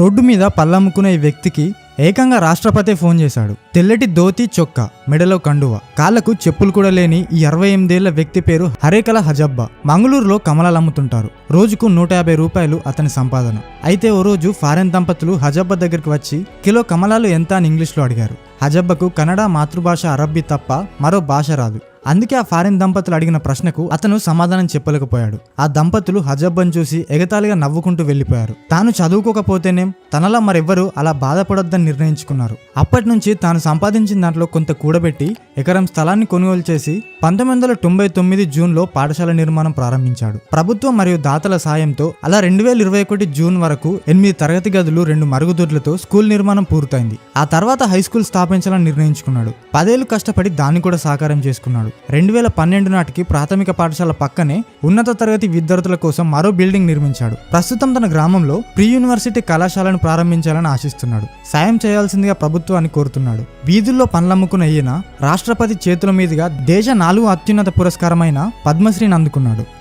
Road మీద పళ్ళమ్ముకునే ఈ వ్యక్తికి ఏకంగా రాష్ట్రపతి ఫోన్ చేశాడు. తెల్లటి ధోతి చొక్కా, మెడలో కండువ, కాళ్లకు చెప్పులు కూడా లేని ఈ 68 ఏళ్ల వ్యక్తి పేరు హరేకల హజబ్బా. మంగళూరులో కమలాలు అమ్ముతుంటారు. రోజుకు 150 రూపాయలు అతని సంపాదన. అయితే ఓ రోజు ఫారెన్ దంపతులు హజబ్బా దగ్గరికి వచ్చి కిలో కమలాలు ఎంత అని ఇంగ్లీష్లో అడిగారు. హజబ్బాకు కన్నడ మాతృభాష అరబ్బీ తప్ప మరో భాష రాదు. అందుకే ఆ ఫారిన్ దంపతులు అడిగిన ప్రశ్నకు అతను సమాధానం చెప్పలేకపోయాడు. ఆ దంపతులు హజబ్బాను చూసి ఎగతాళిగా నవ్వుకుంటూ వెళ్లిపోయారు. తాను చదువుకోకపోతేనేం తనలా మరెవ్వరూ అలా బాధపడొద్దని నిర్ణయించుకున్నారు. అప్పటి నుంచి తాను సంపాదించిన దాంట్లో కొంత కూడబెట్టి ఎకరం స్థలాన్ని కొనుగోలు చేసి 1999 జూన్లో పాఠశాల నిర్మాణం ప్రారంభించాడు. ప్రభుత్వం మరియు దాతల సాయంతో అలా 2021 జూన్ వరకు 8 తరగతి గదులు, 2 మరుగుదొడ్లతో స్కూల్ నిర్మాణం పూర్తయింది. ఆ తర్వాత హై స్కూల్ స్థాపించాలని నిర్ణయించుకున్నాడు. 10 ఏళ్లు కష్టపడి దాన్ని కూడా సాకారం చేసుకున్నాడు. 2012 నాటికి ప్రాథమిక పాఠశాల పక్కనే ఉన్నత తరగతి విద్యార్థుల కోసం మరో బిల్డింగ్ నిర్మించాడు. ప్రస్తుతం తన గ్రామంలో ప్రీ యూనివర్సిటీ కళాశాలను ప్రారంభించాలని ఆశిస్తున్నాడు. సాయం చేయాల్సిందిగా ప్రభుత్వాన్ని కోరుతున్నాడు. వీధుల్లో పండ్లమ్ముకున్న ఈయన రాష్ట్రపతి చేతుల మీదుగా దేశ 4వ అత్యున్నత పురస్కారమైన పద్మశ్రీని అందుకున్నాడు.